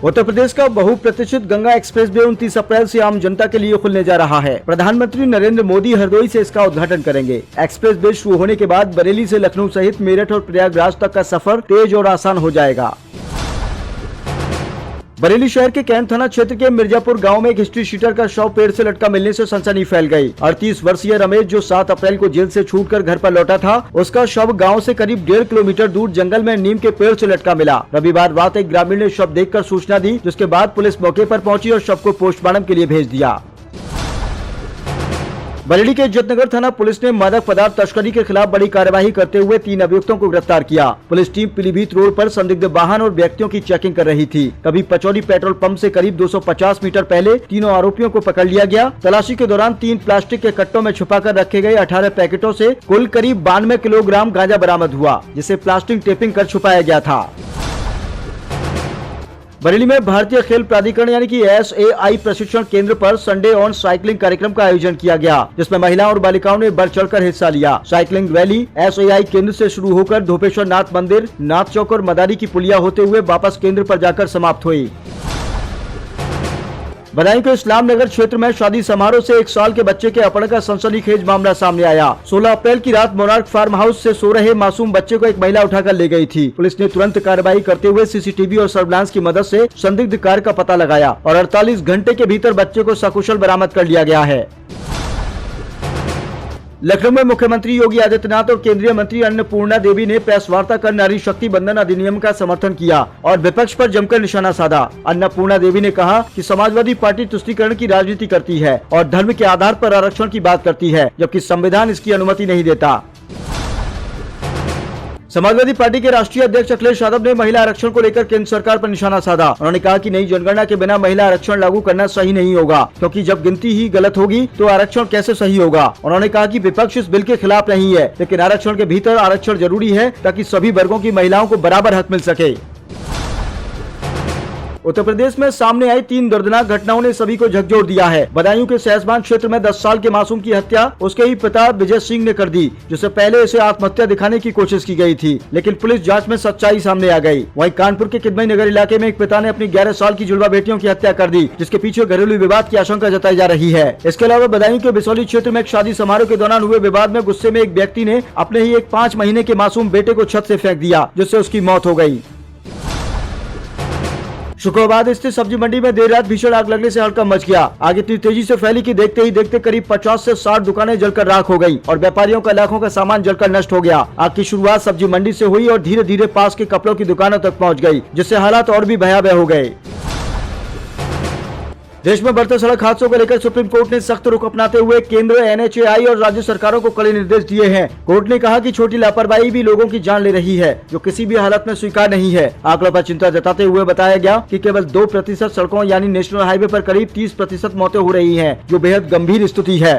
उत्तर प्रदेश का बहुप्रतीक्षित Ganga express way 29 अप्रैल से आम जनता के लिए खुलने जा रहा है। प्रधानमंत्री नरेंद्र मोदी हरदोई से इसका उद्घाटन करेंगे। एक्सप्रेस वे शुरू होने के बाद बरेली से लखनऊ सहित मेरठ और प्रयागराज तक का सफर तेज और आसान हो जाएगा। बरेली शहर के कैंट थाना क्षेत्र के मिर्जापुर गांव में एक हिस्ट्री शीटर का शव पेड़ से लटका मिलने से सनसनी फैल गई। 38 वर्षीय रमेश, जो 7 अप्रैल को जेल से छूटकर घर पर लौटा था, उसका शव गांव से करीब 1.5 किलोमीटर दूर जंगल में नीम के पेड़ से लटका मिला। रविवार रात एक ग्रामीण ने शव देखकर सूचना दी, जिसके बाद पुलिस मौके पर पहुंची और शव को पोस्टमार्टम के लिए भेज दिया। बरेली के इज्जतनगर थाना पुलिस ने मादक पदार्थ तस्करी के खिलाफ बड़ी कार्यवाही करते हुए 3 अभियुक्तों को गिरफ्तार किया। पुलिस टीम पीलीभीत रोड पर संदिग्ध वाहन और व्यक्तियों की चेकिंग कर रही थी। तभी पचौड़ी पेट्रोल पंप से करीब 250 मीटर पहले तीनों आरोपियों को पकड़ लिया गया। तलाशी के दौरान 3 प्लास्टिक के कट्टों में छुपाकर रखे गए 18 पैकेटों से कुल करीब 92 किलोग्राम गांजा बरामद हुआ, जिसे प्लास्टिक टेपिंग कर छुपाया गया था। बरेली में भारतीय खेल प्राधिकरण यानी कि SAI प्रशिक्षण केंद्र पर संडे ऑन साइकिलिंग कार्यक्रम का आयोजन किया गया, जिसमें महिलाओं और बालिकाओं ने बढ़ चढ़कर हिस्सा लिया। साइकिलिंग रैली SAI केंद्र से शुरू होकर धोपेश्वर नाथ मंदिर, नाथ चौक और मदारी की पुलिया होते हुए वापस केंद्र पर जाकर समाप्त हुई। बदायूं के इस्लाम नगर क्षेत्र में शादी समारोह से 1 साल के बच्चे के अपहरण का सनसनीखेज मामला सामने आया। 16 अप्रैल की रात मोनार्क फार्म हाउस से सो रहे मासूम बच्चे को एक महिला उठाकर ले गई थी। पुलिस ने तुरंत कार्रवाई करते हुए CCTV और सर्विलांस की मदद से संदिग्ध कार का पता लगाया और 48 घंटे के भीतर बच्चे को सकुशल बरामद कर लिया गया है। लखनऊ में मुख्यमंत्री योगी आदित्यनाथ और केंद्रीय मंत्री अन्नपूर्णा देवी ने प्रेस वार्ता कर नारी शक्ति बंधन अधिनियम का समर्थन किया और विपक्ष पर जमकर निशाना साधा। अन्नपूर्णा देवी ने कहा कि समाजवादी पार्टी तुष्टीकरण की राजनीति करती है और धर्म के आधार पर आरक्षण की बात करती है, जबकि संविधान इसकी अनुमति नहीं देता। समाजवादी पार्टी के राष्ट्रीय अध्यक्ष अखिलेश यादव ने महिला आरक्षण को लेकर केंद्र सरकार पर निशाना साधा। उन्होंने कहा कि नई जनगणना के बिना महिला आरक्षण लागू करना सही नहीं होगा, क्योंकि जब गिनती ही गलत होगी तो आरक्षण कैसे सही होगा। उन्होंने कहा कि विपक्ष इस बिल के खिलाफ नहीं है, लेकिन आरक्षण के भीतर आरक्षण जरूरी है ताकि सभी वर्गों की महिलाओं को बराबर हक मिल सके। उत्तर प्रदेश में सामने आई 3 दर्दनाक घटनाओं ने सभी को झकझोर दिया है। बदायूं के सहसबान क्षेत्र में 10 साल के मासूम की हत्या उसके ही पिता विजय सिंह ने कर दी, जिससे पहले इसे आत्महत्या दिखाने की कोशिश की गई थी, लेकिन पुलिस जांच में सच्चाई सामने आ गई। वहीं कानपुर के किदमई नगर इलाके में एक पिता ने अपनी 11 साल की जुड़वा बेटियों की हत्या कर दी, जिसके पीछे घरेलू विवाद की आशंका जताई जा रही है। इसके अलावा बदायूं के बिसौली क्षेत्र में एक शादी समारोह के दौरान हुए विवाद में गुस्से में एक व्यक्ति ने अपने ही एक 5 महीने के मासूम बेटे को छत से फेंक दिया, जिससे उसकी मौत हो गयी। शुक्रवार स्थित सब्जी मंडी में देर रात भीषण आग लगने से हड़कंप मच गया। आग इतनी तेजी से फैली कि देखते ही देखते करीब 50 से 60 दुकानें जलकर राख हो गई और व्यापारियों का लाखों का सामान जलकर नष्ट हो गया। आग की शुरुआत सब्जी मंडी से हुई और धीरे धीरे पास के कपड़ों की दुकानों तक पहुंच गई, जिससे हालात और भी भयावह हो गए। देश में बढ़ते सड़क हादसों को लेकर सुप्रीम कोर्ट ने सख्त रुख अपनाते हुए केंद्र, NHAI और राज्य सरकारों को कड़े निर्देश दिए हैं। कोर्ट ने कहा कि छोटी लापरवाही भी लोगों की जान ले रही है, जो किसी भी हालत में स्वीकार नहीं है। आंकड़ों पर चिंता जताते हुए बताया गया कि केवल 2% सड़कों यानी नेशनल हाईवे पर करीब 30% मौतें हो रही हैं, जो बेहद गंभीर स्थिति है।